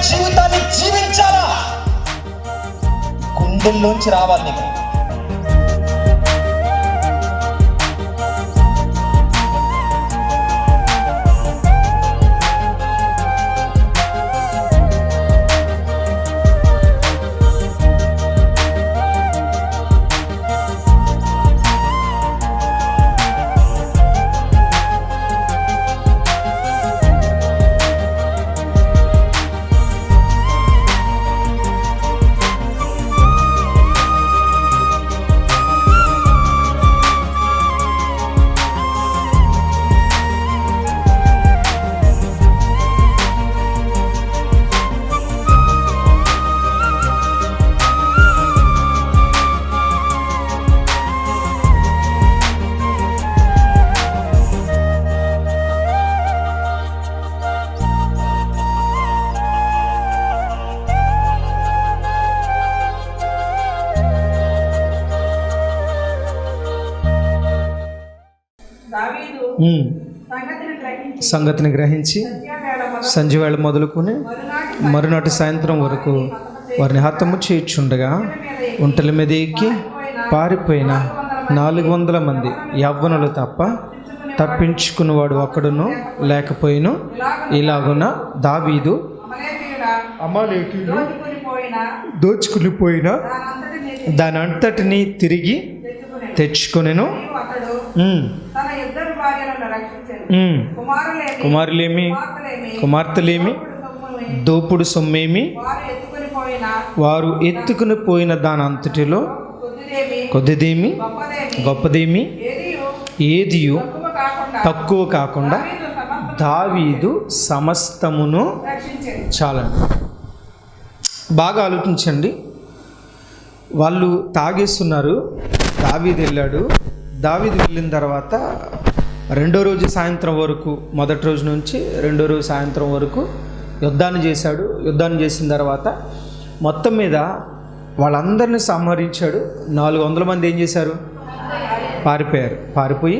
జీవితాన్ని జీవించాలా, గుండెల్లోంచి రావాలి నీకు. సంగతిని గ్రహించి సంధ్యవేళ మొదలుకొని మరునాటి సాయంత్రం వరకు వారిని హతము చేయుచుండగా ఒంటెల మీద ఎక్కి పారిపోయిన 400 మంది యవ్వనులు తప్ప తప్పించుకున్నవాడు ఒక్కడును లేకపోయిను. ఇలాగున దావీదు అమాలేకీయులు దోచుకుని పోయిన దాని అంతటిని తిరిగి తెచ్చుకొనెను. కుమారులేమి కుమార్తెలేమి దోపుడు సొమ్మేమి వారు ఎత్తుకుని పోయిన దాని అంతటిలో కొద్దిదేమి గొప్పదేమి ఏదియు తక్కువ కాకుండా దావీదు సమస్తమును చాలండి. బాగా ఆలోచించండి. వాళ్ళు తాగేస్తున్నారు. దావీదు వెళ్ళాడు. దావీదు వెళ్ళిన తర్వాత రెండో రోజు సాయంత్రం వరకు, మొదటి రోజు నుంచి రెండో రోజు సాయంత్రం వరకు యుద్ధాన్ని చేశాడు. యుద్ధాన్ని చేసిన తర్వాత మొత్తం మీద వాళ్ళందరినీ సంహరించాడు. 400 మంది ఏం చేశారు? పారిపోయారు. పారిపోయి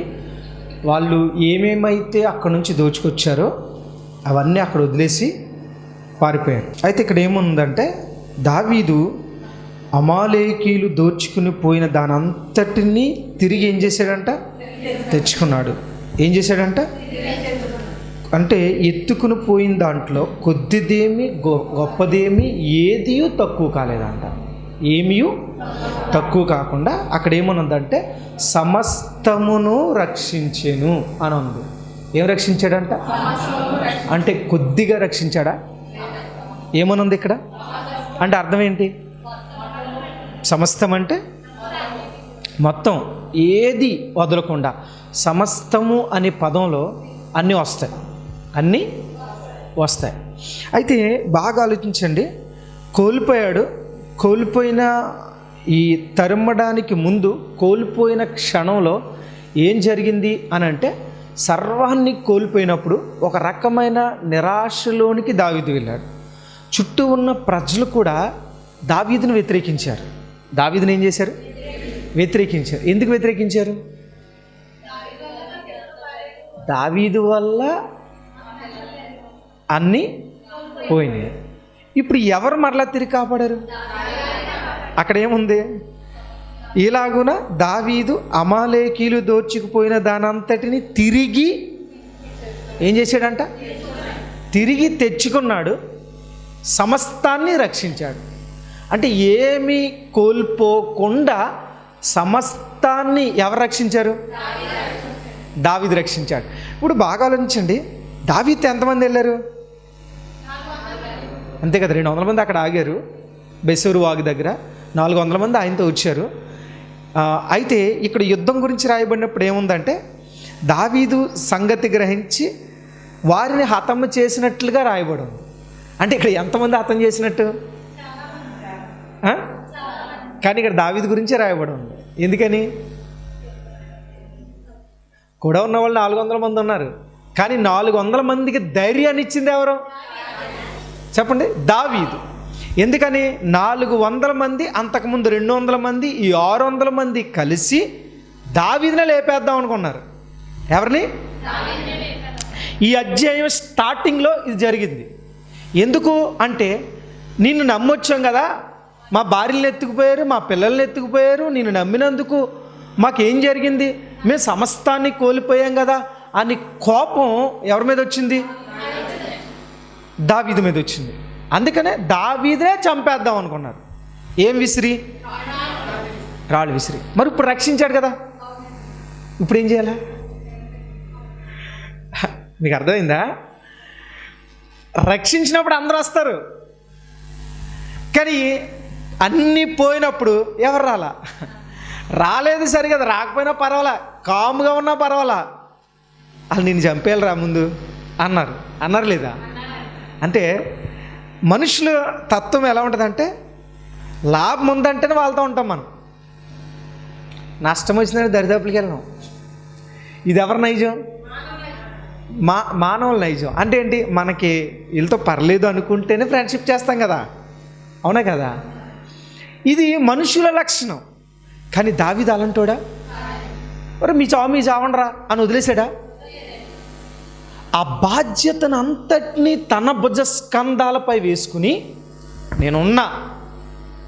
వాళ్ళు ఏమేమైతే అక్కడ నుంచి దోచుకొచ్చారో అవన్నీ అక్కడ వదిలేసి పారిపోయారు. అయితే ఇక్కడ ఏముందంటే దావీదు అమాలేకీయులు దోచుకుని పోయిన దాని అంతటినీ తిరిగి ఏం చేశాడంట? తెచ్చుకున్నాడు. ఏం చేశాడంట? అంటే ఎత్తుకుని పోయిన దాంట్లో కొద్దిదేమి గొప్పదేమి ఏదియూ తక్కువ కాలేదంట. ఏమీ తక్కువ కాకుండా అక్కడ ఏమనుందంటే సమస్తమును రక్షించెను అని ఉంది. ఏం రక్షించాడంట? అంటే కొద్దిగా రక్షించాడా? ఏమనుంది ఇక్కడ? అంటే అర్థం ఏంటి? సమస్తం అంటే మొత్తం, ఏది వదలకుండా. సమస్తము అనే పదంలో అన్నీ వస్తాయి, అన్నీ వస్తాయి. అయితే బాగా ఆలోచించండి. కోల్పోయాడు. కోల్పోయిన ఈ తరమడానికి ముందు కోల్పోయిన క్షణంలో ఏం జరిగింది అని అంటే, సర్వాన్ని కోల్పోయినప్పుడు ఒక రకమైన నిరాశలోనికి దావీదు వెళ్ళాడు. చుట్టూ ఉన్న ప్రజలు కూడా దావీదును వ్యతిరేకించారు. దావీదుని ఏం చేశారు? వ్యతిరేకించారు. ఎందుకు వ్యతిరేకించారు? దావీదు వల్ల అన్నీ పోయినాయి. ఇప్పుడు ఎవరు మరలా తిరిగి కాపాడారు? అక్కడ ఏముంది? ఇలాగున దావీదు అమాలేకీయులు దోచుకుపోయిన దానంతటిని తిరిగి ఏం చేశాడంట? తిరిగి తెచ్చుకున్నాడు. సమస్తాన్ని రక్షించాడు. అంటే ఏమీ కోల్పోకుండా సమస్తాన్ని ఎవరు రక్షించారు? దావీదు రక్షించాడు. ఇప్పుడు బాగా ఆలోచించండి. దావీదుతో ఎంతమంది వెళ్ళారు? అంతే కదా, 200 మంది అక్కడ ఆగారు. బెసోరు వాగు దగ్గర 400 మంది ఆయనతో వచ్చారు. అయితే ఇక్కడ యుద్ధం గురించి రాయబడినప్పుడు ఏముందంటే, దావీదు సంగతి గ్రహించి వారిని హతము చేసినట్లుగా రాయబడి ఉంది. అంటే ఇక్కడ ఎంతమంది హతం చేసినట్టు? కానీ ఇక్కడ దావీదు గురించే రాయబడి ఉంది. ఎందుకని? కూడా ఉన్న వాళ్ళు 400 మంది ఉన్నారు. కానీ 400 మందికి ధైర్యాన్ని ఇచ్చింది ఎవరు చెప్పండి? దావీదు. ఎందుకని? 400 మంది, అంతకుముందు 200 మంది, ఈ 600 మంది కలిసి దావీదునే లేపేద్దాం అనుకున్నారు. ఎవరిని? ఈ అధ్యాయం స్టార్టింగ్లో ఇది జరిగింది. ఎందుకు అంటే నిన్ను నమ్మొచ్చాం కదా, మా భార్యలను ఎత్తుకుపోయారు, మా పిల్లల్ని ఎత్తుకుపోయారు, నిన్ను నమ్మినందుకు మాకేం జరిగింది, మేము సమస్తాన్ని కోల్పోయాం కదా అని కోపం ఎవరి మీద వచ్చింది? దావీదు మీద వచ్చింది. అందుకనే దావీదునే చంపేద్దాం అనుకున్నారు. ఏం విసిరి? రాళ్ళు విసిరి. మరి ఇప్పుడు రక్షించాడు కదా, ఇప్పుడు ఏం చేయాలి? మీకు అర్థమైందా? రక్షించినప్పుడు అందరూ వస్తారు, కానీ అన్నీ పోయినప్పుడు ఎవరు రాలేదు సరి కదా, రాకపోయినా పర్వాలా, కాముగా ఉన్నా పర్వాలా, వాళ్ళు నిన్ను చంపేయాలిరా ముందు అన్నారు లేదా? అంటే మనుషుల తత్వం ఎలా ఉంటుందంటే, లాభం ఉందంటేనే వాళ్ళతో ఉంటాం, మనం నష్టం వచ్చిందంటే దరిదాపులకి వెళ్ళాం. ఇది ఎవరి నైజం? మానవుల నైజం. అంటే ఏంటి? మనకి వీళ్ళతో పర్లేదు అనుకుంటేనే ఫ్రెండ్షిప్ చేస్తాం కదా, అవునా కదా? ఇది మనుషుల లక్షణం. కానీ దావీదు అలాంటోడా? మరి మీ చావండ్రా అని వదిలేసాడా? ఆ బాధ్యతను అంతటినీ తన భుజ స్కంధాలపై వేసుకుని నేనున్నా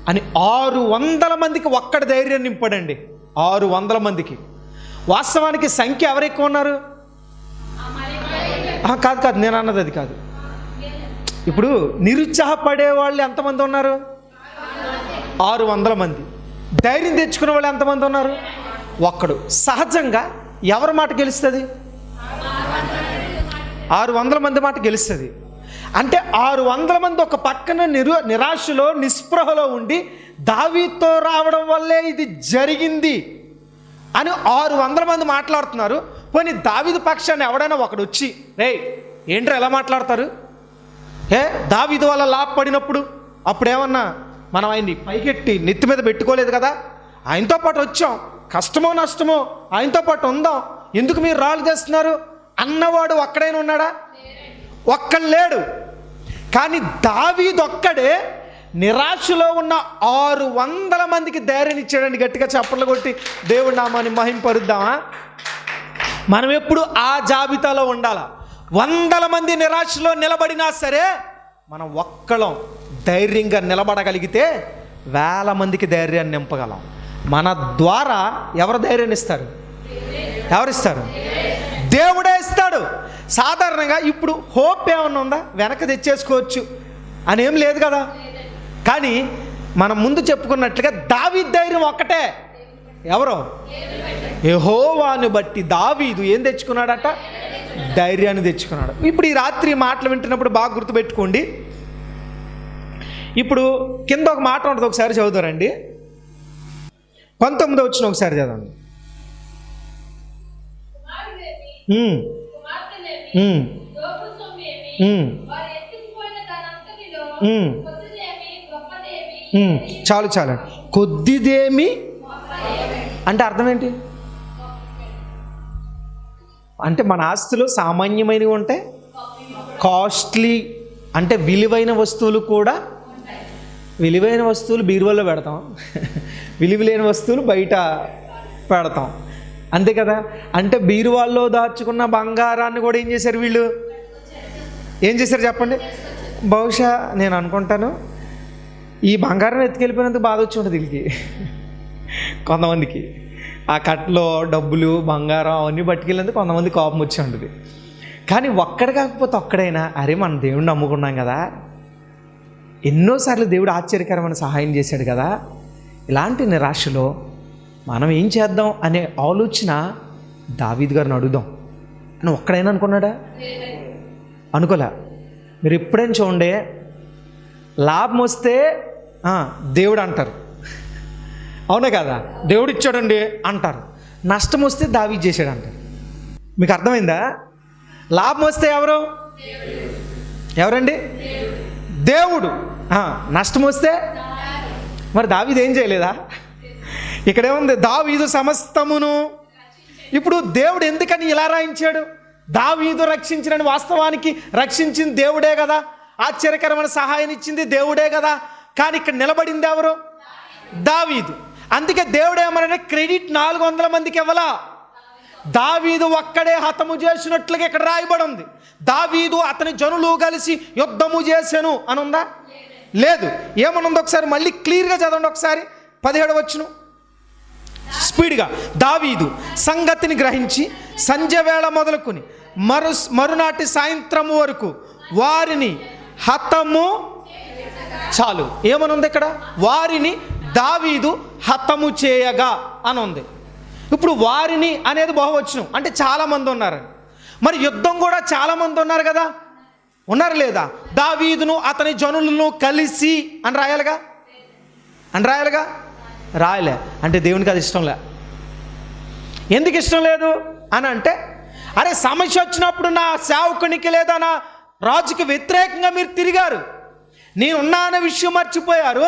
అని 600 మందికి ఒక్కడి ధైర్యం నింపాడండి. 600 మందికి. వాస్తవానికి సంఖ్య ఎవరు ఎక్కువ ఉన్నారు? కాదు, నేను అన్నది అది కాదు. ఇప్పుడు నిరుత్సాహపడే వాళ్ళు ఎంతమంది ఉన్నారు? 600 మంది. ధైర్యం తెచ్చుకునే వాళ్ళు ఎంతమంది ఉన్నారు? ఒక్కడు. సహజంగా ఎవరి మాట గెలుస్తుంది? 600 మంది మాట గెలుస్తుంది. అంటే 600 మంది ఒక పక్కన నిరాశలో నిస్పృహలో ఉండి దావీదుతో రావడం వల్లే ఇది జరిగింది అని 600 మంది మాట్లాడుతున్నారు. పోనీ దావీదు పక్షాన్ని ఎవడైనా ఒకడు వచ్చి, రేయ్ ఏంట్రా ఎలా మాట్లాడతారు, దావీదు వల్ల లాభపడినప్పుడు అప్పుడేమన్నా మనం ఆయన్ని పైకెట్టి నెత్తి మీద పెట్టుకోలేదు కదా, ఆయనతో పాటు వచ్చాం, కష్టమో నష్టమో ఆయనతో పాటు ఉందాం, ఎందుకు మీరు రాళ్ళు తెస్తున్నారు అన్నవాడు ఒక్కడైనా ఉన్నాడా? ఒక్కడు లేడు. కానీ దావీదు ఒక్కడే నిరాశలో ఉన్న 600 మందికి ధైర్యం ఇచ్చాడని గట్టిగా చప్పట్లు కొట్టి దేవుడి నామాన్ని మహింపరుద్దామా? మనం ఎప్పుడు ఆ జాబితాలో ఉండాలా. 100 మంది నిరాశలో నిలబడినా సరే మనం ఒక్కళ్ళం ధైర్యంగా నిలబడగలిగితే 1000 మందికి ధైర్యాన్ని నింపగలం. మన ద్వారా ఎవరు ధైర్యాన్ని ఇస్తారు? ఎవరిస్తారు? దేవుడే ఇస్తాడు. సాధారణంగా ఇప్పుడు హోప్ ఏమన్నా ఉందా? వెనక్కి తెచ్చేసుకోవచ్చు అని ఏం లేదు కదా. కానీ మనం ముందు చెప్పుకున్నట్లుగా దావీదు ధైర్యం ఒక్కటే. ఎవరో? యెహోవాను బట్టి దావీదు ఏం తెచ్చుకున్నాడట? ధైర్యాన్ని తెచ్చుకున్నాడు. ఇప్పుడు ఈ రాత్రి మాటలు వింటున్నప్పుడు బాగా గుర్తుపెట్టుకోండి. ఇప్పుడు కింద ఒక మాట ఉంటుంది, ఒకసారి చదువుతారండి. 19వ వచనం ఒకసారి చదవండి. చాలు కొద్దిదేమి అంటే అర్థం ఏంటి? అంటే మన ఆస్తులు సామాన్యమైనవి ఉంటాయి, కాస్ట్లీ అంటే విలువైన వస్తువులు కూడా. విలువైన వస్తువులు బీరువాలో పెడతాం, విలువలేని వస్తువులు బయట పెడతాం, అంతే కదా. అంటే బీరువాల్లో దాచుకున్న బంగారాన్ని కూడా ఏం చేశారు వీళ్ళు? ఏం చేశారు చెప్పండి? బహుశా నేను అనుకుంటాను ఈ బంగారం ఎత్తుకెళ్ళిపోయినందుకు బాధ వచ్చి ఉంటుంది వీళ్ళకి, కొంతమందికి. ఆ కట్లో డబ్బులు బంగారం అవన్నీ పట్టుకెళ్ళినందుకు కొంతమంది కోపం వచ్చి ఉంటుంది. కానీ ఒక్కడు కాకపోతే ఒక్కడైనా, అరే మన దేవుడిని నమ్ముకున్నాం కదా, ఎన్నోసార్లు దేవుడు ఆశ్చర్యకరమైన సహాయం చేశాడు కదా, ఇలాంటి నిరాశలో మనం ఏం చేద్దాం అనే ఆలోచన దావీదు గారిని అడుగుదాం అని ఒక్కడైనా అనుకున్నాడా? అనుకోలే. మీరు ఎప్పుడైనా చూడండి, లాభం వస్తే దేవుడు అంటారు, అవునా కదా, దేవుడు ఇచ్చాడండి అంటారు. నష్టం వస్తే దావీదు చేశాడు అంటారు. మీకు అర్థమైందా? లాభం వస్తే ఎవరండి? దేవుడు. నష్టం వస్తే మరి దావీదు ఏం చేయలేదా? ఇక్కడేముంది? దావీదు సమస్తమును. ఇప్పుడు దేవుడు ఎందుకని ఇలా రాయించాడు? దావీదు రక్షించినని, వాస్తవానికి రక్షించింది దేవుడే కదా, ఆశ్చర్యకరమైన సహాయం ఇచ్చింది దేవుడే కదా. కానీ ఇక్కడ నిలబడింది ఎవరు? దావీదు. అందుకే దేవుడు ఏమన్నా క్రెడిట్ 400 మందికి ఇవ్వాలా, దావీదు ఒక్కడే హతము చేసినట్లుగా ఇక్కడ రాయబడి ఉంది. దావీదు అతని జనులు కలిసి యుద్ధము చేసెను అని ఉందా? లేదు. ఏమనుంది ఒకసారి మళ్ళీ క్లియర్గా చదవండి. ఒకసారి 17వ వచనం స్పీడ్గా. దావీదు సంగతిని గ్రహించి సంధ్య వేళ మొదలుకొని మరునాటి సాయంత్రము వరకు వారిని హతము, చాలు. ఏమనుంది ఇక్కడ? వారిని దావీదు హతము చేయగా అని ఉంది. ఇప్పుడు వారిని అనేది బహువచనం, అంటే చాలామంది ఉన్నారు. మరి యుద్ధం కూడా చాలామంది ఉన్నారు కదా, ఉన్నారు లేదా? దావీదును అతని జనులను కలిసి అని రాయాలిగా, రాయలే. అంటే దేవునికి అది ఇష్టంలే. ఎందుకు ఇష్టం లేదు అని అంటే, అరే సమస్య వచ్చినప్పుడు నా సేవకునికి లేదా నా రాజుకి వ్యతిరేకంగా మీరు తిరిగారు, నేనున్నా అనే విషయం మర్చిపోయారు.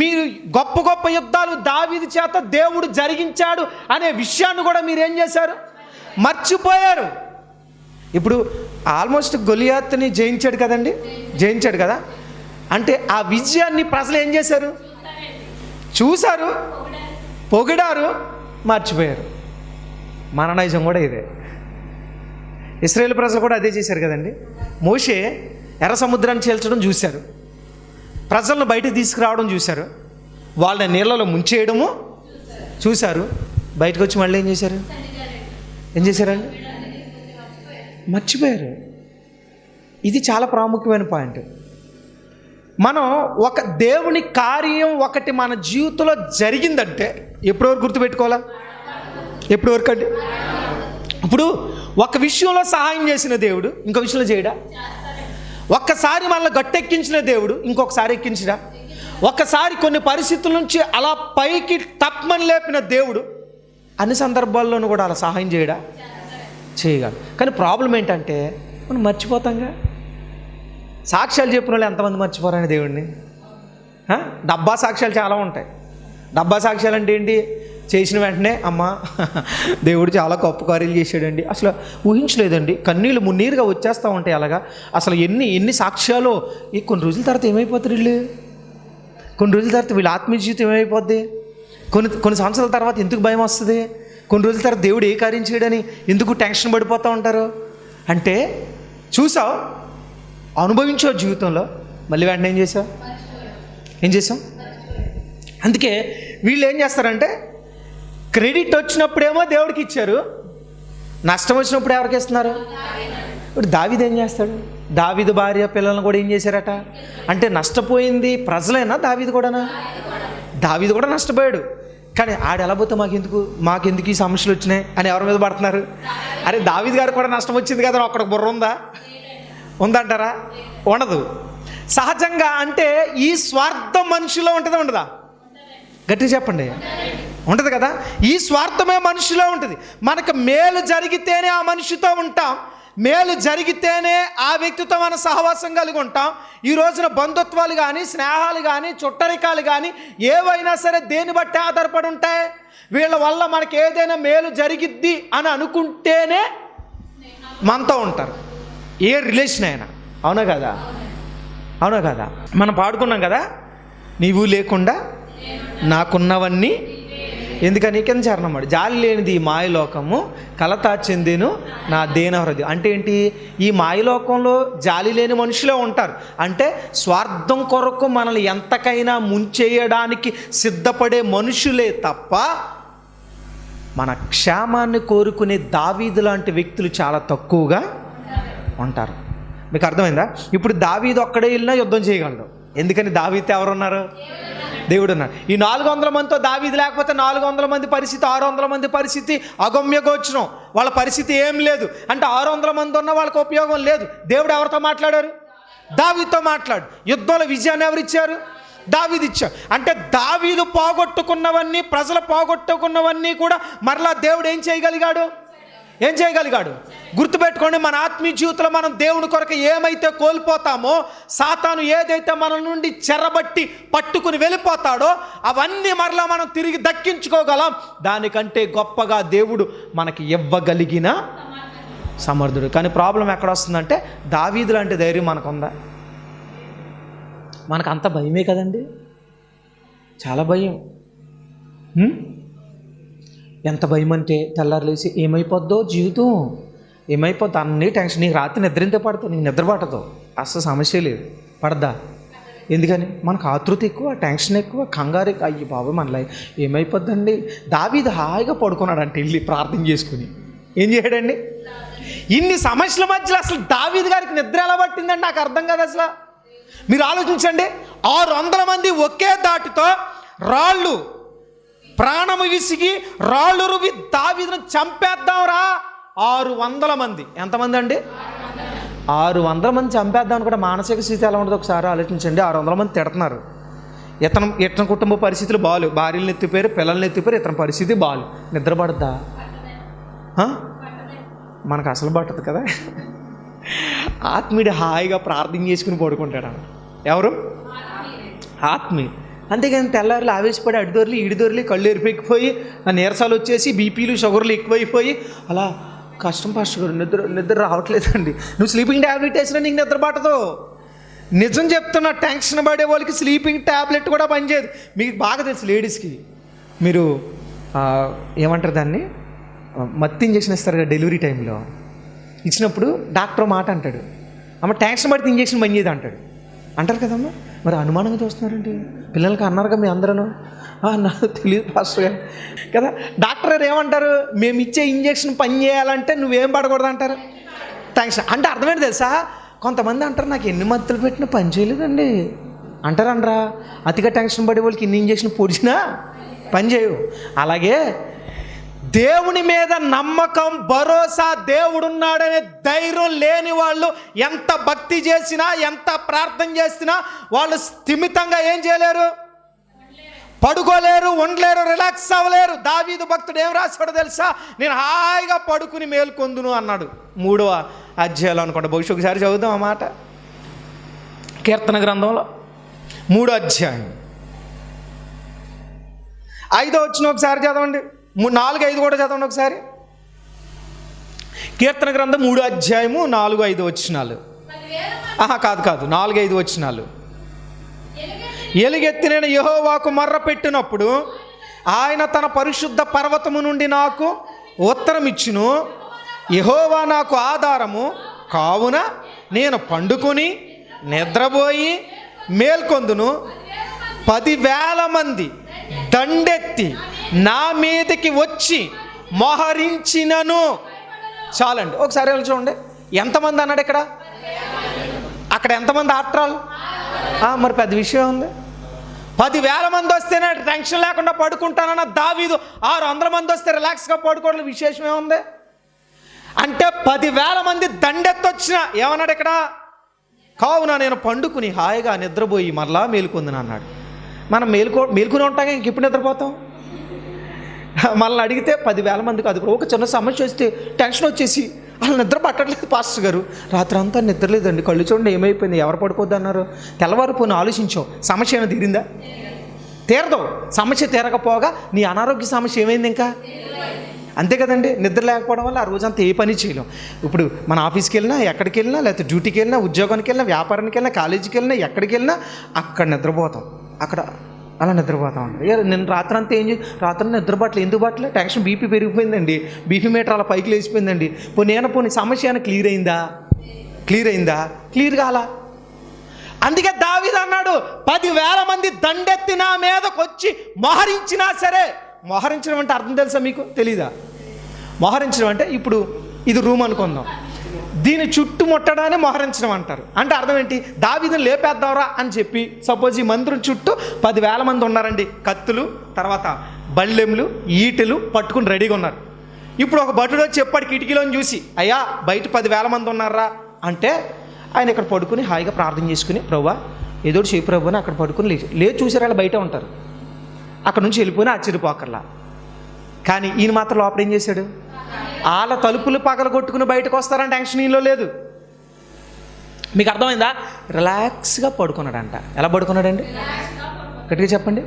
మీరు గొప్ప గొప్ప యుద్ధాలు దావీదు చేత దేవుడు జరిగించాడు అనే విషయాన్ని కూడా మీరు ఏం చేశారు? మర్చిపోయారు. ఇప్పుడు ఆల్మోస్ట్ గొలియాతుని జయించాడు కదండి, జయించాడు కదా. అంటే ఆ విజయాన్ని ప్రజలు ఏం చేశారు? చూశారు, పొగిడారు, మర్చిపోయారు. మన నైజం కూడా ఇదే. ఇశ్రాయేలు ప్రజలు కూడా అదే చేశారు కదండి. మోషే ఎర్ర సముద్రాన్ని చీల్చడం చూశారు, ప్రజలను బయటకు తీసుకురావడం చూశారు, వాళ్ళని నీళ్ళలో ముంచేయడము చూశారు. బయటకు వచ్చి మళ్ళీ ఏం చేశారండి? మర్చిపోయారు. ఇది చాలా ప్రాముఖ్యమైన పాయింట్. మనం ఒక దేవుని కార్యం ఒకటి మన జీవితంలో జరిగిందంటే ఎప్పటి వరకు గుర్తుపెట్టుకోవాలా? ఎప్పటి వరకు అంటే, ఇప్పుడు ఒక విషయంలో సహాయం చేసిన దేవుడు ఇంకో విషయంలో చేయడా? ఒక్కసారి మనల్ని గట్టెక్కించిన దేవుడు ఇంకొకసారి ఎక్కించడా? ఒక్కసారి కొన్ని పరిస్థితుల నుంచి అలా పైకి తప్పమని లేపిన దేవుడు అన్ని సందర్భాల్లోనూ కూడా అలా సహాయం చేయడా? చేయగలడు. కానీ ప్రాబ్లం ఏంటంటే మనం మర్చిపోతాంగా. సాక్ష్యాలు చెప్పిన వాళ్ళు ఎంతమంది మర్చిపోరని దేవుడిని? డబ్బా సాక్ష్యాలు చాలా ఉంటాయి. డబ్బా సాక్ష్యాలు అంటే ఏంటి? చేసిన వెంటనే అమ్మ దేవుడు చాలా గొప్ప కార్యాలు చేశాడండి, అసలు ఊహించలేదండి, కన్నీళ్ళు మున్నీరుగా వచ్చేస్తూ ఉంటాయి. అలాగా అసలు ఎన్ని సాక్ష్యాలు. ఈ కొన్ని రోజుల తర్వాత ఏమైపోతారు వీళ్ళు? కొన్ని రోజుల తర్వాత వీళ్ళ ఆత్మీయ జీవితం ఏమైపోద్ది? కొన్ని సంవత్సరాల తర్వాత ఎందుకు భయం వస్తుంది? కొన్ని రోజుల తర్వాత దేవుడు ఏ కార్యం చేయడని ఎందుకు టెన్షన్ పడిపోతూ ఉంటారు? అంటే చూసావు, అనుభవించావు జీవితంలో, మళ్ళీ వెంటనే ఏం చేసాం? అందుకే వీళ్ళు ఏం చేస్తారంటే, క్రెడిట్ వచ్చినప్పుడేమో దేవుడికి ఇచ్చారు, నష్టం వచ్చినప్పుడు ఎవరికి ఇస్తున్నారు? ఇప్పుడు దావీదు ఏం చేస్తాడు? దావీదు భార్య పిల్లలను కూడా ఏం చేశారట? అంటే నష్టపోయింది ప్రజలైనా, దావీదు కూడానా? దావీదు కూడా నష్టపోయాడు. కానీ ఆడు ఎలా పోతే మాకెందుకు ఈ సమస్యలు వచ్చినాయి అని ఎవరి మీద పడుతున్నారు? అరే దావీదు గారు కూడా నష్టం వచ్చింది కదా, అక్కడికి బుర్ర ఉందంటారా? ఉండదు. సహజంగా అంటే ఈ స్వార్థం మనిషిలో ఉంటుందా ఉండదా? గట్టిగా చెప్పండి. ఉంటుంది కదా. ఈ స్వార్థమే మనిషిలో ఉంటుంది. మనకు మేలు జరిగితేనే ఆ మనిషితో ఉంటాం, మేలు జరిగితేనే ఆ వ్యక్తితో మన సహవాసం కలిగి ఉంటాం. ఈ రోజున బంధుత్వాలు కానీ, స్నేహాలు కానీ, చుట్టరికాలు కానీ ఏవైనా సరే దేన్ని బట్టి ఆధారపడి ఉంటాయి? వీళ్ళ వల్ల మనకి ఏదైనా మేలు జరిగిద్ది అని అనుకుంటేనే మనతో ఉంటారు, ఏ రిలేషన్ అయినా. అవునా కదా? మనం పాడుకున్నాం కదా, నీవు లేకుండా నాకున్నవన్నీ ఎందుకని కింద చరణమాట, జాలి లేనిది ఈ మాయలోకము కలతా చెందేను నా దేన హృదయం. అంటే ఏంటి? ఈ మాయలోకంలో జాలి లేని మనుషులే ఉంటారు. అంటే స్వార్థం కొరకు మనల్ని ఎంతకైనా ముంచేయడానికి సిద్ధపడే మనుషులే తప్ప మన క్షేమాన్ని కోరుకునే దావీదు లాంటి వ్యక్తులు చాలా తక్కువగా ఉంటారు. మీకు అర్థమైందా? ఇప్పుడు దావీదు ఒక్కడే వెళ్ళినా యుద్ధం చేయగలడు. ఎందుకని? దావీదుతో ఎవరున్నారు? దేవుడు ఉన్నారు. ఈ 400 మందితో దావీదు లేకపోతే 400 మంది పరిస్థితి, 600 మంది పరిస్థితి అగమ్యగోచరం. వాళ్ళ పరిస్థితి ఏం లేదు. అంటే 600 మంది ఉన్న వాళ్ళకి ఉపయోగం లేదు. దేవుడు ఎవరితో మాట్లాడారు? దావీదుతో మాట్లాడు. యుద్ధంలో విజయాన్ని ఎవరిచ్చారు? దావీదు ఇచ్చాడు. అంటే దావీదు పోగొట్టుకున్నవన్నీ, ప్రజలు పోగొట్టుకున్నవన్నీ కూడా మరలా దేవుడు ఏం చేయగలిగాడు? గుర్తుపెట్టుకోండి, మన ఆత్మీయ జీవితంలో మనం దేవుని కొరకు ఏమైతే కోల్పోతామో, సాతాను ఏదైతే మన నుండి చెరబట్టి పట్టుకుని వెళ్ళిపోతాడో అవన్నీ మరలా మనం తిరిగి దక్కించుకోగలం. దానికంటే గొప్పగా దేవుడు మనకి ఇవ్వగలిగిన సమర్థుడు. కానీ ప్రాబ్లం ఎక్కడ వస్తుందంటే, దావీదు లాంటి ధైర్యం మనకుందా? మనకు అంత భయమే కదండి, చాలా భయం. ఎంత భయం అంటే తెల్లారులేసి ఏమైపోద్దో జీవితం, ఏమైపోద్ది అన్నీ టెన్షన్. నీకు రాత్రి నిద్ర ఎంత పడుతుంది, నీకు నిద్ర పడదు, అసలు సమస్య లేదు, పడద్దా? ఎందుకని? మనకు ఆతృత ఎక్కువ, టెన్షన్ ఎక్కువ, కంగారు ఎక్కువ. అయ్యి బాబు మనలో ఏమైపోద్దండి. దావీదు హాయిగా పడుకున్నాడంటే వెళ్ళి ప్రార్థన చేసుకుని. ఏం చేయడండి? ఇన్ని సమస్యల మధ్యలో అసలు దావీదు గారికి నిద్ర ఎలా పట్టిందండి నాకు అర్థం కాదు అసలు. మీరు ఆలోచించండి, 600 మంది ఒకే దాటితో రాళ్ళు ప్రాణము విసిగి రాళ్ళు రువి దావీదును చంపేద్దాంరా. 600 మంది. ఎంతమంది అండి? 600 మంది చంపేద్దాం కూడా మానసిక స్థితి ఎలా ఉండదు ఒకసారి ఆలోచించండి. 600 మంది తిడుతున్నారు. ఇతను కుటుంబ పరిస్థితులు బాలు, భార్యలను ఎత్తిపోయారు, పిల్లల్ని ఎత్తిపోయారు, ఇతని పరిస్థితి బాలు. నిద్రపడద్దా? మనకు అసలు పట్టదు కదా. ఆత్మీయుడు హాయిగా ప్రార్థన చేసుకుని పడుకుంటాడు. ఎవరు? ఆత్మీయుడు. అంతేగాని తెల్లారులు ఆవేశపడి అడిదొరలి ఈడిదొరలి కళ్ళు ఎరిపెక్కిపోయి నీరసాలు వచ్చేసి బీపీలు షుగర్లు ఎక్కువైపోయి అలా కష్టం. పాస్టర్ గారు నిద్ర రావట్లేదండి. నువ్వు స్లీపింగ్ ట్యాబ్లెట్ వేసినా నీకు నిద్ర పట్టదు. నిజం చెప్తున్నా, టెన్షన్ పడే వాళ్ళకి స్లీపింగ్ ట్యాబ్లెట్ కూడా పనిచేయదు. మీకు బాగా తెలుసు లేడీస్కి. మీరు ఏమంటారు దాన్ని, మత్తు ఇంజక్షన్ ఇస్తారు కదా డెలివరీ టైంలో. ఇచ్చినప్పుడు డాక్టర్ మాట అంటాడు, అమ్మ టెన్షన్ పడితే ఇంజక్షన్ పనిచేయదు అంటారు కదమ్మా. మరి అనుమానంగా చూస్తున్నారండి. పిల్లలకి అన్నారుగా మీ అందరూ. నాకు తెలియదు పాస్టర్ గారు కదా. డాక్టర్ గారు ఏమంటారు, మేము ఇచ్చే ఇంజక్షన్ పని చేయాలంటే నువ్వేం పడకూడదు అంటారు. టెన్షన్ అంటే అర్థమేంటి తెలుసా? కొంతమంది అంటారు నాకు ఎన్ని మత్తులు పెట్టినా పని చేయలేదండి అంటారా. అతిగా టెన్షన్ పడే వాళ్ళకి ఇన్ని ఇంజక్షన్ పొడిచినా పని చేయవు. అలాగే దేవుని మీద నమ్మకం, భరోసా, దేవుడున్నాడనే ధైర్యం లేని వాళ్ళు ఎంత భక్తి చేసినా, ఎంత ప్రార్థన చేసినా వాళ్ళు స్థిమితంగా ఏం చేయలేరు, పడుకోలేరు, ఉండలేరు, రిలాక్స్ అవ్వలేరు. దావీదు భక్తుడు ఏం రాశాడో తెలుసా? నేను హాయిగా పడుకుని మేల్కొందును అన్నాడు. 3వ అధ్యాయంలో అనుకోండి, బహుశా ఒకసారి చదువుదాం ఆ మాట. కీర్తన గ్రంథంలో 3వ అధ్యాయం 5వ వచనం ఒకసారి చదవండి. 4, 5 కూడా చదవండి ఒకసారి. కీర్తన గ్రంథం 3వ అధ్యాయము 4, 5 వచనాలు. కాదు 4, 5 వచనాలు. ఎలుగెత్తి నేను యెహోవాకు మొర్ర పెట్టినప్పుడు ఆయన తన పరిశుద్ధ పర్వతము నుండి నాకు ఉత్తరం ఇచ్చును. యెహోవా నాకు ఆధారము కావున నేను పండుకొని నిద్రపోయి మేల్కొందును. 10,000 మంది దండెత్తి నా మీదకి వచ్చి మోహరించినను. చాలండి, ఒకసారి వెళ్ళి చూడండి. ఎంతమంది అన్నాడు ఇక్కడ? అక్కడ ఎంతమంది ఆఫ్టర్? మరి పెద్ద విషయం ఉంది. 10,000 మంది వస్తేనే టెన్షన్ లేకుండా పడుకుంటానన్న దావీదు 600 మంది వస్తే రిలాక్స్గా పడుకోవడం విశేషం ఏముంది అంటే 10,000 మంది దండెత్తొచ్చినా ఏమన్నాడు ఇక్కడ? కావున నేను పండుకుని హాయిగా నిద్రపోయి మరలా మేలుకుందును అన్నాడు. మనం మేలుకుని ఉంటాగా ఇంకెప్పుడు నిద్రపోతాం? మనల్ని అడిగితే 10,000 మంది కాదు. ఒక చిన్న సమస్య వస్తే టెన్షన్ వచ్చేసి అలా నిద్ర పట్టట్లేదు పాస్టర్ గారు, రాత్రి అంతా నిద్రలేదండి, కళ్ళు చూడండి ఏమైపోయింది, ఎవరు పడుకోవద్దు అన్నారు. తెల్లవారిపోయిన ఆలోచించావు, సమస్య ఏమైనా తీరిందా? తీరదు. సమస్య తీరకపోగా నీ అనారోగ్య సమస్య ఏమైంది ఇంకా? అంతే కదండి. నిద్ర లేకపోవడం వల్ల ఆ రోజంతా ఏ పని చేయలేం. ఇప్పుడు మన ఆఫీస్కి వెళ్ళినా, ఎక్కడికి వెళ్ళినా, లేకపోతే డ్యూటీకి వెళ్ళినా, ఉద్యోగానికి వెళ్ళినా, వ్యాపారానికి వెళ్ళినా, కాలేజీకి వెళ్ళినా, ఎక్కడికి వెళ్ళినా అక్కడ నిద్రపోతాం. అక్కడ అలా నిద్రపోతాం అండి. నేను రాత్రి అంతా రాత్రి నిద్రపట్ల ఎందుకు పట్టలే? టెన్షన్, బీపీ పెరిగిపోయిందండి, బీపీ మీటర్ అలా పైకి లేచిపోయిందండి. పోనీ సమస్య అని క్లియర్ అయిందా? క్లియర్ కాలా. అందుకే దావీదు అన్నాడు 10,000 మంది దండెత్తి నా మీదకి వచ్చి మోహరించినా సరే. మోహరించడం అంటే అర్థం తెలుసా మీకు? తెలీదా? మోహరించడం అంటే ఇప్పుడు ఇది రూమ్ అనుకుందాం, దీని చుట్టూ ముట్టడాన్ని మోహరించడం అంటారు. అంటే అర్థం ఏంటి? దావీదుని లేపేద్దాంరా అని చెప్పి సపోజ్ ఈ మందిరం చుట్టూ 10,000 మంది ఉన్నారండి. కత్తులు, తర్వాత బళ్ళెములు, ఈటెలు పట్టుకుని రెడీగా ఉన్నారు. ఇప్పుడు ఒక భటుడు వచ్చి చెప్పాడు కిటికీలోని చూసి, అయ్యా బయట 10,000 మంది ఉన్నారా అంటే ఆయన ఇక్కడ పడుకుని హాయిగా ప్రార్థన చేసుకుని, ప్రభువా ఏదో చేయి ప్రభు అని అక్కడ పడుకుని లేచి చూసారు. వాళ్ళు బయట ఉంటారు, అక్కడ నుంచి వెళ్ళిపోయినా ఆశ్చర్యపోకర్లా. కానీ ఈయన మాత్రం లోపల ఏం చేశాడు? వాళ్ళ తలుపులు పగల కొట్టుకుని బయటకు వస్తారని టెన్షన్ ఈలో లేదు. మీకు అర్థమైందా? రిలాక్స్గా పడుకున్నాడంట. ఎలా పడుకున్నాడండి? గట్టిగా చెప్పండి.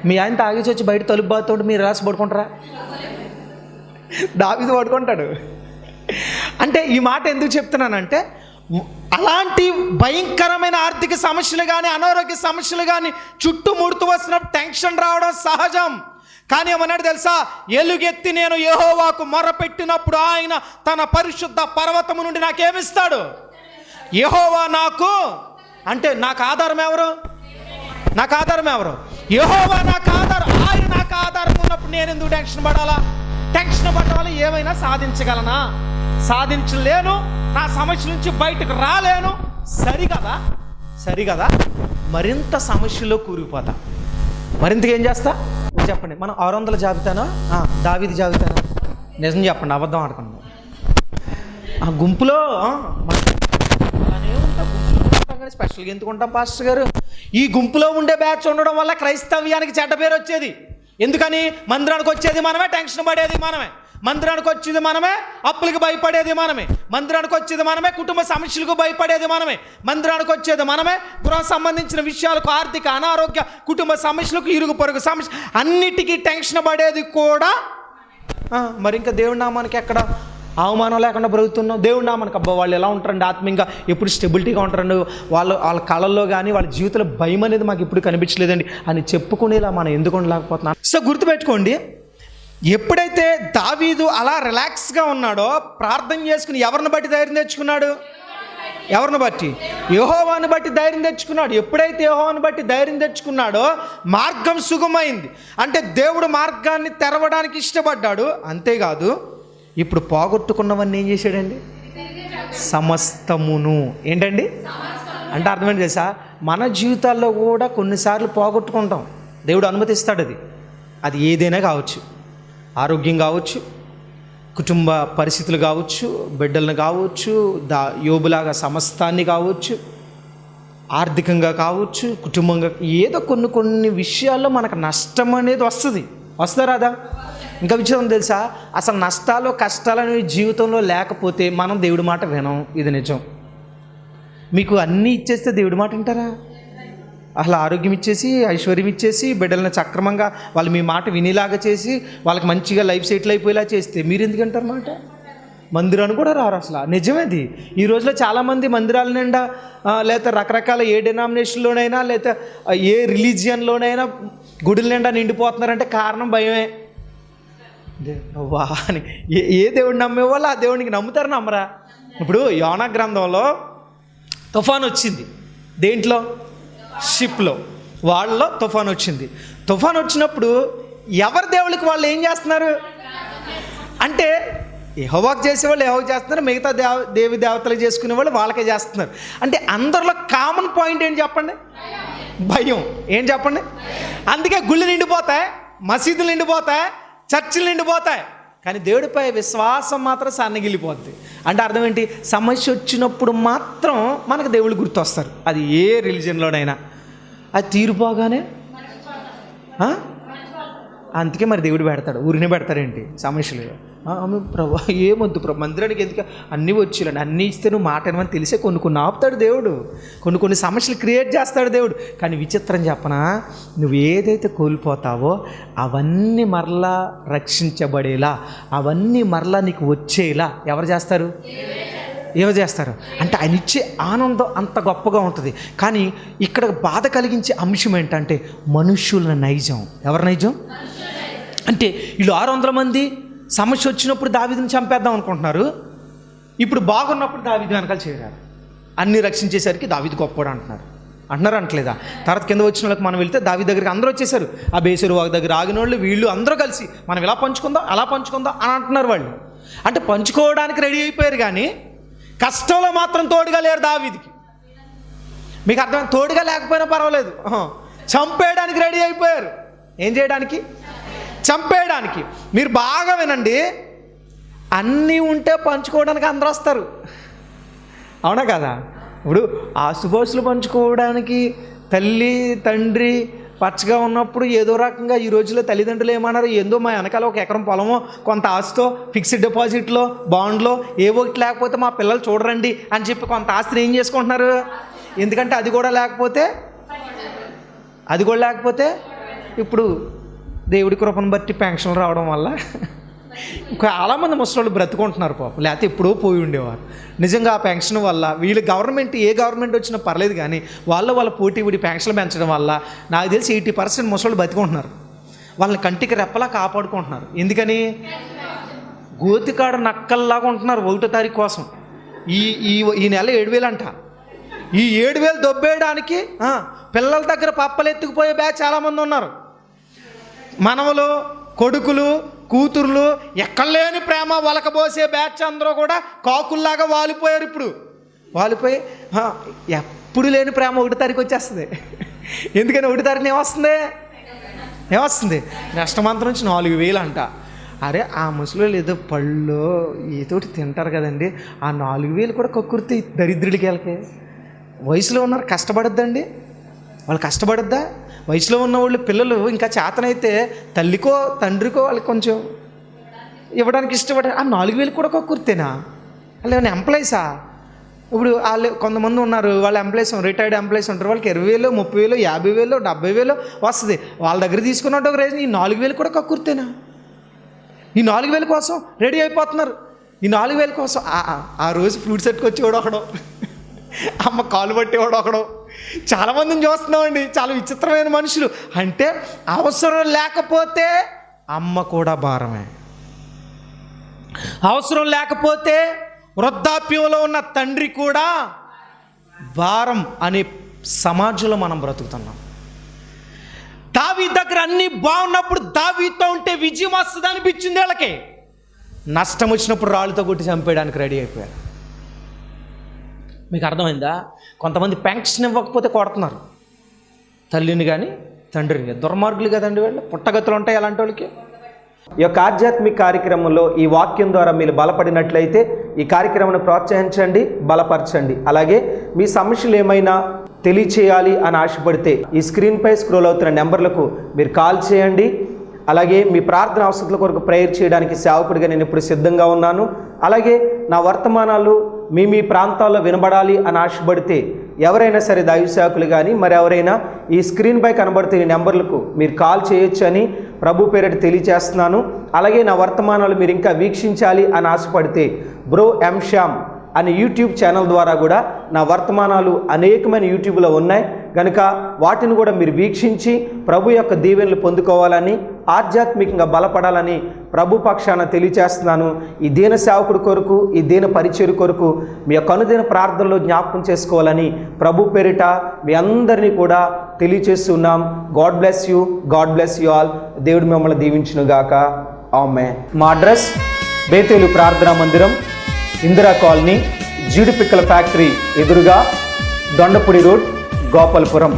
మీ ఆయన తాగేసి వచ్చి బయట తలుపు బాగుతుంటే మీరు రిలాక్స్ పడుకుంటారా? దావీదు పడుకుంటాడు. అంటే ఈ మాట ఎందుకు చెప్తున్నానంటే, అలాంటి భయంకరమైన ఆర్థిక సమస్యలు కానీ, అనారోగ్య సమస్యలు కానీ చుట్టుముడుతూ వస్తున్నప్పుడు టెన్షన్ రావడం సహజం. కానీ ఏమన్నాడు తెలుసా? ఎలుగెత్తి నేను యెహోవాకు మొరపెట్టినప్పుడు ఆయన తన పరిశుద్ధ పర్వతము నుండి నాకేమిస్తాడు? యెహోవా నాకు, అంటే నాకు ఆధారం ఎవరు? నాకు ఆధారం ఎవరు? యెహోవా నాకు ఆధారం. ఆయన నాకు ఆధారం ఉన్నప్పుడు నేను ఎందుకు టెన్షన్ పడాలా? టెన్షన్ పడాలి ఏమైనా సాధించగలనా? సాధించలేను, నా సమస్య నుంచి బయటకు రాలేను. సరిగదా మరింత సమస్యలో కూరుకుపోతా. మరింతగా ఏం చేస్తా చెప్పండి? మనం 600 జాబితానా, దావీదు జాబితానా? నిజం చెప్పండి, అబద్ధం ఆడుకున్నాం. ఆ గుంపులో స్పెషల్గా ఎందుకుంటాం పాస్టర్ గారు? ఈ గుంపులో ఉండే బ్యాచ్ ఉండడం వల్ల క్రైస్తవ్యానికి చెడ్డ పేరు వచ్చేది. ఎందుకని? మందిరానికి వచ్చేది మనమే, టెన్షన్ పడేది మనమే. మందిరానికి వచ్చేది మనమే, అప్పులకు భయపడేది మనమే. మందిరానికి వచ్చేది మనమే, కుటుంబ సమస్యలకు భయపడేది మనమే. మందిరానికి వచ్చేది మనమే, గృహ సంబంధించిన విషయాలకు, ఆర్థిక, అనారోగ్య, కుటుంబ సమస్యలకు, ఇరుగు పొరుగు సమస్య అన్నిటికీ టెన్షన్ పడేది కూడా. మరి ఇంకా దేవుడి నామానికి ఎక్కడ అవమానం లేకుండా బ్రతుకుతున్నాం? దేవుడి నామానికి అబ్బా వాళ్ళు ఎలా ఉంటారండి, ఆత్మీయంగా ఎప్పుడు స్టెబిలిటీగా ఉంటారండి, వాళ్ళ కళల్లో కానీ వాళ్ళ జీవితంలో భయం అనేది మాకు ఎప్పుడు కనిపించలేదండి అని చెప్పుకునేలా మనం ఎందుకు ఉండలేకపోతున్నాం? సో గుర్తుపెట్టుకోండి, ఎప్పుడైతే దావీదు అలా రిలాక్స్గా ఉన్నాడో ప్రార్థన చేసుకుని ఎవరిని బట్టి ధైర్యం తెచ్చుకున్నాడు? ఎవరిని బట్టి? యెహోవాను బట్టి ధైర్యం తెచ్చుకున్నాడు. ఎప్పుడైతే యెహోవాను బట్టి ధైర్యం తెచ్చుకున్నాడో మార్గం సుగమైంది. అంటే దేవుడు మార్గాన్ని తెరవడానికి ఇష్టపడ్డాడు. అంతేకాదు, ఇప్పుడు పోగొట్టుకున్నవన్నీ ఏం చేశాడండి? సమస్తమును. ఏంటండి అంటే అర్థమేంటి తెలుసా? మన జీవితాల్లో కూడా కొన్నిసార్లు పోగొట్టుకుంటాం. దేవుడు అనుమతిస్తాడు. అది ఏదైనా కావచ్చు, ఆరోగ్యం కావచ్చు, కుటుంబ పరిస్థితులు కావచ్చు, బిడ్డలను కావచ్చు, యోబులాగా సమస్తాన్ని కావచ్చు, ఆర్థికంగా కావచ్చు, కుటుంబంగా, ఏదో కొన్ని విషయాల్లో మనకు నష్టం అనేది వస్తుందా రాదా? ఇంకా విషయం తెలుసా? అసలు నష్టాలు కష్టాలు అనేవి జీవితంలో లేకపోతే మనం దేవుడి మాట వినం. ఇది నిజం. మీకు అన్నీ ఇచ్చేస్తే దేవుడి మాట వింటారా? అసలు ఆరోగ్యం ఇచ్చేసి, ఐశ్వర్యం ఇచ్చేసి, బిడ్డలను సక్రమంగా వాళ్ళు మీ మాట వినేలాగా చేసి, వాళ్ళకి మంచిగా లైఫ్ సెటిల్ అయిపోయేలా చేస్తే మీరు ఎందుకు అంటారు మాట? మందిరాన్ని కూడా రారు అసలు. నిజమేది. ఈ రోజులో చాలామంది మందిరాల నిండా లేకపోతే రకరకాల ఏ డినామినేషన్లోనైనా లేకపోతే ఏ రిలీజియన్లోనైనా గుడుల నిండా నిండిపోతున్నారంటే కారణం భయమే. వా అని ఏ దేవుడిని నమ్మే వాళ్ళు ఆ దేవుడికి నమ్ముతారు, నమ్మరా? ఇప్పుడు యోనా గ్రంథంలో తుఫాన్ వచ్చింది. దేంట్లో? షిప్లో. వాళ్ళలో తుఫాన్ వచ్చింది. తుఫాన్ వచ్చినప్పుడు ఎవరి దేవుళ్ళకి వాళ్ళు ఏం చేస్తున్నారు అంటే యెహోవాకు చేసేవాళ్ళు యెహోవాకు చేస్తున్నారు, మిగతా దేవి దేవతలు చేసుకునే వాళ్ళు వాళ్ళకే చేస్తున్నారు. అంటే అందరిలో కామన్ పాయింట్ ఏంటి చెప్పండి? భయం. ఏం చెప్పండి? అందుకే గుళ్ళు నిండిపోతాయి, మసీదులు నిండిపోతాయి, చర్చిలు నిండిపోతాయి, కానీ దేవుడిపై విశ్వాసం మాత్రం సన్నగిలిపోద్ది. అంటే అర్థం ఏంటి? సమస్య వచ్చినప్పుడు మాత్రం మనకు దేవుళ్ళు గుర్తొస్తారు. అది ఏ రిలీజన్లోనైనా. అది తీరిపోగానే అందుకే మరి దేవుడు పెడతాడు. ఊరినే పెడతాడేంటి సమస్యలు? ప్రభు ఏమొద్దు ప్రభు, మందిరానికి ఎందుకు అన్నీ వచ్చేయాలండి, అన్నీ ఇస్తే నువ్వు మాట ఏమని తెలిసే కొన్ని ఆపుతాడు దేవుడు, కొన్ని సమస్యలు క్రియేట్ చేస్తాడు దేవుడు. కానీ విచిత్రం చెప్పనా, నువ్వు ఏదైతే కోల్పోతావో అవన్నీ మరలా రక్షించబడేలా, అవన్నీ మరలా నీకు వచ్చేలా ఎవరు చేస్తారు? అంటే ఆయన ఇచ్చే ఆనందం అంత గొప్పగా ఉంటుంది. కానీ ఇక్కడ బాధ కలిగించే అంశం ఏంటంటే మనుష్యుల నైజం. ఎవరి నైజం? అంటే వీళ్ళు 600 మంది సమస్య వచ్చినప్పుడు దావీదుని చంపేద్దాం అనుకుంటున్నారు. ఇప్పుడు బాగున్నప్పుడు దావీదు వెనకాల చేరారు. అన్నీ రక్షించేసరికి దావీదు గొప్పవాడు అంటలేదా? తర్వాత కింద వచ్చిన వాళ్ళకి మనం వెళ్తే దావీదు దగ్గరికి అందరూ వచ్చేసారు. ఆ బేసరు వాగు దగ్గర ఆగిన వాళ్ళు వీళ్ళు అందరూ కలిసి మనం ఇలా పంచుకుందాం అలా పంచుకుందాం అని అంటున్నారు వాళ్ళు. అంటే పంచుకోవడానికి రెడీ అయిపోయారు, కానీ కష్టంలో మాత్రం తోడుగా లేరు దావీదుకి. మీకు అర్థం? తోడుగా లేకపోయినా పర్వాలేదు, చంపేయడానికి రెడీ అయిపోయారు. ఏం చేయడానికి? చంపేయడానికి. మీరు బాగా వినండి, అన్నీ ఉంటే పంచుకోవడానికి అందరూ వస్తారు, అవునా కదా? ఇప్పుడు ఆస్తుపాస్తులు పంచుకోవడానికి తల్లి తండ్రి పచ్చగా ఉన్నప్పుడు ఏదో రకంగా ఈ రోజుల్లో తల్లిదండ్రులు ఏమన్నారు, ఏందో మా వెనకాల 1 ఎకరం పొలమో కొంత ఆస్తితో ఫిక్స్డ్ డిపాజిట్లో బాండ్లో ఏ ఒకటి లేకపోతే మా పిల్లలు చూడరండి అని చెప్పి కొంత ఆస్తిని ఏం చేసుకుంటున్నారు? ఎందుకంటే అది కూడా లేకపోతే ఇప్పుడు దేవుడి కృపను బట్టి పెన్షన్లు రావడం వల్ల చాలామంది ముసలోళ్ళు బ్రతుకుంటున్నారు పాపం, లేకపోతే ఎప్పుడో పోయి ఉండేవారు. నిజంగా ఆ పెన్షన్ వల్ల వీళ్ళు ఏ గవర్నమెంట్ వచ్చినా పర్లేదు, కానీ వాళ్ళ పోటీ పెన్షన్లు పెంచడం వల్ల నాకు తెలిసి 80% ముసలోళ్ళు బతుకుంటున్నారు. వాళ్ళని కంటికి రెప్పలా కాపాడుకుంటున్నారు. ఎందుకని? గోతికాడ నక్కల్లాగా ఉంటున్నారు 1వ తారీఖు కోసం. ఈ ఈ ఈ నెల 7,000 అంట. ఈ 7,000 దొబ్బేయడానికి పిల్లల దగ్గర పప్పలు ఎత్తుకుపోయే బ్యాచ్ చాలామంది ఉన్నారు. మనవలు, కొడుకులు, కూతుర్లు, ఎక్కడలేని ప్రేమ వలకబోసే బ్యాచ్ అందరూ కూడా కాకుల్లాగా వాలిపోయారు. ఇప్పుడు వాలిపోయి ఎప్పుడు లేని ప్రేమ 1వ తారీఖు వచ్చేస్తుంది. ఎందుకని 1వ తారీఖున ఏమొస్తుంది? నెక్స్ట్ మంత్ నుంచి 4,000 అంట. అరే ఆ ముసలోళ్ళు ఏదో పళ్ళు ఏతోటి తింటారు కదండి, ఆ 4,000 కూడా కక్కుర్తి దరిద్రుడికి. వాళ్ళకి వయసులో ఉన్నారు, కష్టపడద్దండి వాళ్ళు, కష్టపడద్దా? వయసులో ఉన్న వాళ్ళు పిల్లలు ఇంకా చేతనైతే తల్లికో తండ్రికో వాళ్ళకి కొంచెం ఇవ్వడానికి ఇష్టపడ. ఆ 4,000 కూడా కక్కుర్తేనా? వాళ్ళు ఏమైనా ఎంప్లాయీసా? ఇప్పుడు వాళ్ళు కొంతమంది ఉన్నారు, వాళ్ళ ఎంప్లాయీస్, రిటైర్డ్ ఎంప్లాయీస్ ఉంటారు, వాళ్ళకి 20,000, 30,000, 50,000, 70,000 వస్తుంది. వాళ్ళ దగ్గర తీసుకున్నట్టు ఒక రేజు ఈ 4,000 కూడా కక్కుర్తేనా? ఈ 4,000 కోసం రెడీ అయిపోతున్నారు. ఈ 4,000 కోసం ఆ రోజు ఫ్రూట్ సెట్కి వచ్చేవాడు ఒకడు, అమ్మ కాలు పట్టేవాడు ఒకడు, చాలామందిని చూస్తున్నామండి. చాలా విచిత్రమైన మనుషులు. అంటే అవసరం లేకపోతే అమ్మ కూడా భారమే, అవసరం లేకపోతే వృద్ధాప్యంలో ఉన్న తండ్రి కూడా భారం అనే సమాజంలో మనం బ్రతుకుతున్నాం. దావీదు దగ్గర అన్నీ బాగున్నప్పుడు దావీదుతో ఉంటే విజయం వస్తుంది అనిపించింది వీళ్ళకి. నష్టం వచ్చినప్పుడు రాళ్ళతో కొట్టి చంపేయడానికి రెడీ అయిపోయారు. మీకు అర్థమైందా? కొంతమంది పెన్షన్ ఇవ్వకపోతే కొడుతున్నారు తల్లిని కానీ తండ్రిని. దుర్మార్గులు కదండి వీళ్ళు, పుట్టగతులు ఉంటాయి అలాంటి వాళ్ళకి. ఈ యొక్క ఆధ్యాత్మిక కార్యక్రమంలో ఈ వాక్యం ద్వారా మీరు బలపడినట్లయితే ఈ కార్యక్రమాన్ని ప్రోత్సహించండి, బలపరచండి. అలాగే మీ సమస్యలు ఏమైనా తెలియచేయాలి అని ఆశపడితే ఈ స్క్రీన్పై స్క్రోల్ అవుతున్న నెంబర్లకు మీరు కాల్ చేయండి. అలాగే మీ ప్రార్థన అవసరాల కొరకు ప్రేయర్ చేయడానికి సేవకుడిగా నేను ఇప్పుడు సిద్ధంగా ఉన్నాను. అలాగే నా వర్తమానాలు మీ ప్రాంతాల్లో వినబడాలి అని ఆశపడితే ఎవరైనా సరే దైవ సేవకులు కానీ మరి ఎవరైనా ఈ స్క్రీన్పై కనబడుతున్న నెంబర్లకు మీరు కాల్ చేయొచ్చు అని ప్రభు పేరిట తెలియజేస్తున్నాను. అలాగే నా వర్తమానాలు మీరు ఇంకా వీక్షించాలి అని ఆశపడితే బ్రో ఎం శ్యామ్ అనే యూట్యూబ్ ఛానల్ ద్వారా కూడా నా వర్తమానాలు అనేకమైన యూట్యూబ్లో ఉన్నాయి కనుక వాటిని కూడా మీరు వీక్షించి ప్రభు యొక్క దీవెనలు పొందుకోవాలని, ఆధ్యాత్మికంగా బలపడాలని ప్రభు పక్షాన తెలియజేస్తున్నాను. ఈ దీన సేవకుడి కొరకు, ఈ దీన పరిచర్య కొరకు మీ యొక్క అనుదిన ప్రార్థనలో జ్ఞాపకం చేసుకోవాలని ప్రభు పేరిట మీ అందరినీ కూడా తెలియజేస్తున్నాం. God bless you, God bless you all. దేవుడు మిమ్మల్ని దీవించునుగాక. ఆమేన్. మా అడ్రస్ బేతేలు ప్రార్థనా మందిరం, ఇందిరా కాలనీ, జీడిపిక్కల ఫ్యాక్టరీ ఎదురుగా, దొండపూడి రోడ్, గోపాలపురం.